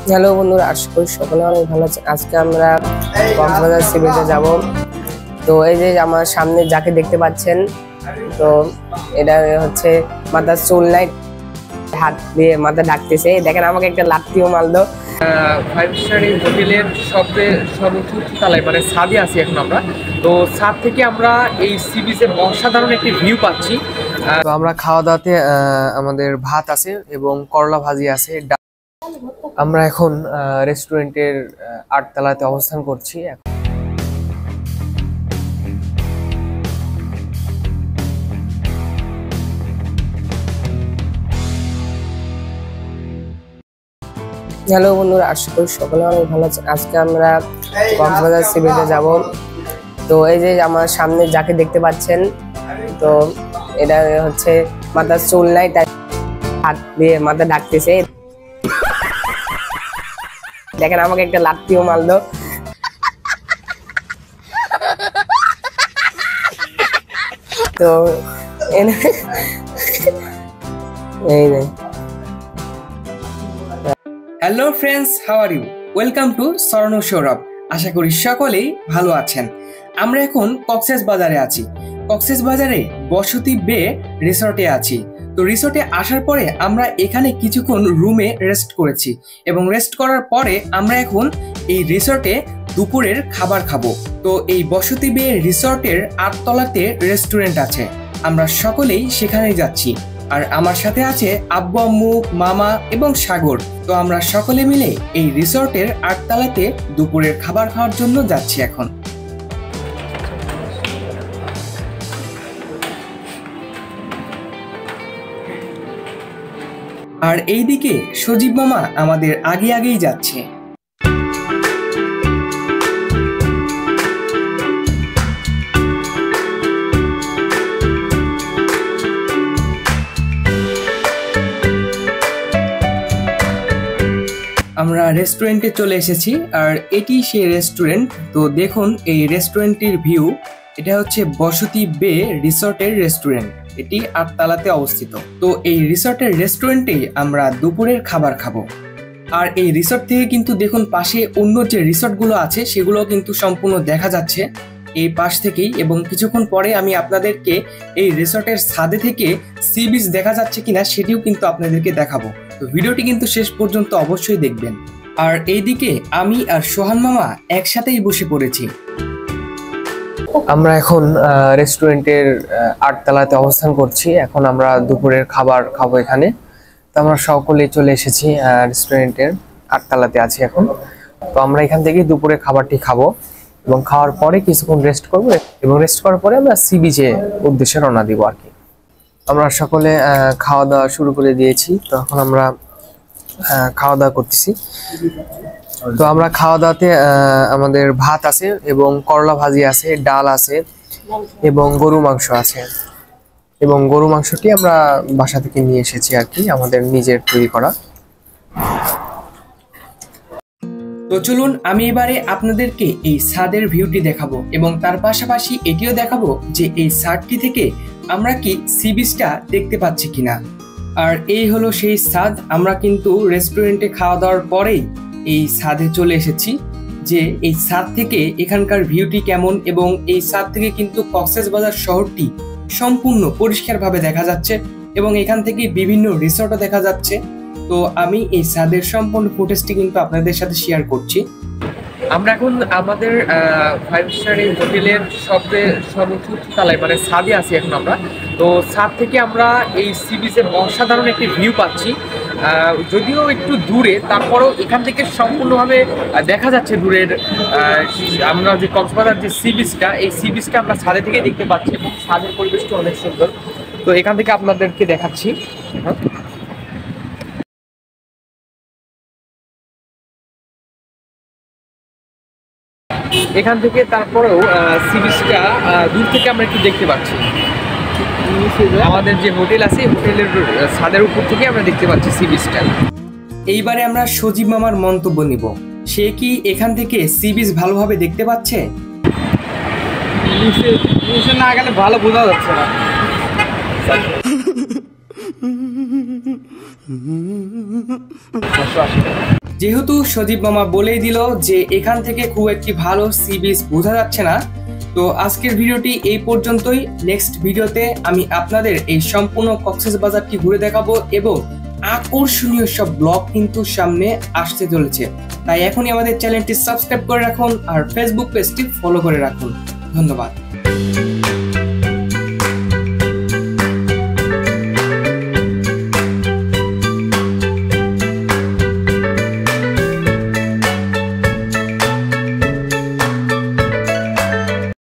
Hello বন্ধুরা, আশা করি সকলে অনেক ভালো আছে। আজকে আমরা কক্সবাজার সি বিচে যাব। তো এই যে আমার সামনে যাকে দেখতে পাচ্ছেন, তো এটা হচ্ছে মাথার চুল নাই, হাত দিয়ে মাথা ঢাকতেছে। দেখেন আমাকে একটা লাত্তিও মারলো। 5 স্টার এই হোটেলের সর্বোচ্চ তলায় মানে ছাদে আছি এখন আমরা। তো ছাদ থেকে আমরা এই সি বিচের অসাধারণ একটি ভিউ পাচ্ছি। তো আমরা খাওয়া দাওয়াতে আমাদের ভাত আছে এবং করলা ভাজি আছে। আমরা এখন রেস্টুরেন্টের 8 তলাতে অবস্থান করছি। হ্যালো বন্ধুরা, আশা করি সকলে অনেক ভালো আছে। আজকে আমরা কক্সবাজার সি বিচে যাব। তো এই যে আমার সামনে যাকে দেখতে পাচ্ছেন, তো এটা হচ্ছে মাথার চুল নাই, তাই হাত দিয়ে মাথা ঢাকতেছে। দেখেন আমাকে একটা লাত্তিও মারলো। তো এই নেই। Hello friends, how are you? Welcome to Swarna Sourav. আশা করি সকলেই ভালো আছেন। আমরা এখন কক্সবাজারে আছি। কক্সবাজারে বসতি বে রিসর্টে আছি। তো রিসর্টে আসার পরে আমরা এখানে কিছুক্ষণ রুমে রেস্ট করেছি এবং রেস্ট করার পরে আমরা এখন এই রিসর্টে দুপুরের খাবার খাবো। তো এই বসতি বে রিসর্টের 8 তলাতে রেস্টুরেন্ট আছে। আমরা সকলেই সেখানেই যাচ্ছি। আর আমার সাথে আছে আব্বু, আম্মু, মামা এবং সাগর। তো আমরা সকলে মিলে এই রিসর্টের 8 তলাতে দুপুরের খাবার খাওয়ার জন্য যাচ্ছি এখন। আর এইদিকে সজীব মামা আমাদের আগেই যাচ্ছে। আমরা রেস্টুরেন্টে চলে এসেছি আর এটি সেই রেস্টুরেন্ট। তো দেখুন এই রেস্টুরেন্টের ভিউ। এটা হচ্ছে বসতি বে রিসর্টের রেস্টুরেন্ট। এটি 8 তলাতে অবস্থিত। তো এই রিসর্টের রেস্টুরেন্টে আমরা দুপুরের খাবার খাবো। আর এই রিসর্ট থেকে কিন্তু দেখুন পাশে অন্য যে রিসর্টগুলো আছে সেগুলো কিন্তু সম্পূর্ণ দেখা যাচ্ছে এই পাশ থেকেই। এবং কিছুক্ষণ পরে আমি আপনাদেরকে এই রিসর্টের ছাদে থেকে সি বিচ দেখা যাচ্ছে কিনা সেটিও কিন্তু আপনাদেরকে দেখাবো। তো ভিডিওটি কিন্তু শেষ পর্যন্ত অবশ্যই দেখবেন। আর এইদিকে আমি আর সোহান মামা একসাথেই বসে পড়েছি। আমরা এখন রেস্টুরেন্টের 8 তলাতে অবস্থান করছি। এখন আমরা দুপুরের খাবার খাবো এখানে। তো আমরা সকলেই চলে এসেছি রেস্টুরেন্টের 8 তলাতে আছি এখন। তো আমরা এখান থেকে দুপুরে খাবারটি খাবো এবং খাওয়ার পরে কিছুক্ষণ রেস্ট করবো এবং রেস্ট করার পরে আমরা সি বিচে উদ্দেশ্যে রওনা দিব আর কি। আমরা সকলে খাওয়া দাওয়া শুরু করে দিয়েছি। তো এখন আমরা খাওয়া দাওয়া করতেছি। তো আমরা খাওয়া দাওয়াতে আমাদের ভাত আছে এবং করলা ভাজি আছে, ডাল আছে এবং গরু মাংস আছে। এবং গরু মাংসটি আমরা বাসা থেকে নিয়ে এসেছি আর কি, আমাদের নিজের তৈরি করা। তো চলুন আমি এবারে আপনাদেরকে এই ছাদের ভিউটি দেখাবো এবং তার পাশাপাশি এটিও দেখাবো যে এই ছাদটি থেকে আমরা কি সি বিচটা দেখতে পাচ্ছি কিনা। আর এই হলো সেই ছাদ। আমরা কিন্তু রেস্টুরেন্টে খাওয়া দাওয়ার পরেই এই ছাদে চলে এসেছি যে এই ছাদ থেকে এখানকার ভিউটি কেমন। এবং এই ছাদ থেকে কিন্তু কক্সবাজার শহরটি সম্পূর্ণ পরিষ্কারভাবে দেখা যাচ্ছে এবং এখান থেকে বিভিন্ন রিসর্টও দেখা যাচ্ছে। তো আমি এই ছাদের সম্পূর্ণ ফুটেজটি কিন্তু আপনাদের সাথে শেয়ার করছি। আমরা এখন আমাদের 5 স্টার এই হোটেলের সর্বোচ্চ তলায় মানে ছাদে আছি এখন আমরা। তো ছাদ থেকে আমরা এই সি বিচের অসাধারণ একটি ভিউ পাচ্ছি। যদিও একটু দূরে, তারপরেও এখান থেকে সম্পূর্ণভাবে দেখা যাচ্ছে দূরের আমরা যে কক্সবাজার যে সি বিচটা, এই সি বিচটা আমরা ছাদে থেকে দেখতে পাচ্ছি এবং ছাদের পরিবেশটা অনেক সুন্দর। তো এখান থেকে আপনাদেরকে দেখাচ্ছি। এখান থেকে তারপরেও সি বিচটা দূর থেকে আমরা একটু দেখতে পাচ্ছি। আমাদের যে হোটেল আছে হোটেলের ছাদের উপর থেকে আমরা দেখতে পাচ্ছি সি বিচটা। এইবারে আমরা সজীব মামার মন্তব্য নিব। সে কি এখান থেকে সি বিচ ভালোভাবে দেখতে পাচ্ছে? না গেলে ভালো বোঝা যাচ্ছে না। যেহেতু সজীব মামা বলেই দিল যে এখান থেকে খুব একটি ভালো সি বিচ বোঝা যাচ্ছে না, তো আজকের ভিডিওটি এই পর্যন্তই। নেক্সট ভিডিওতে আমি আপনাদের এই সম্পূর্ণ কক্সবাজারটি ঘুরে দেখাবো এবং আকর্ষণীয় সব ব্লগ কিন্তু সামনে আসতে চলেছে। তাই এখনই আমাদের চ্যানেলটি সাবস্ক্রাইব করে রাখুন আর ফেসবুক পেজটি ফলো করে রাখুন। ধন্যবাদ।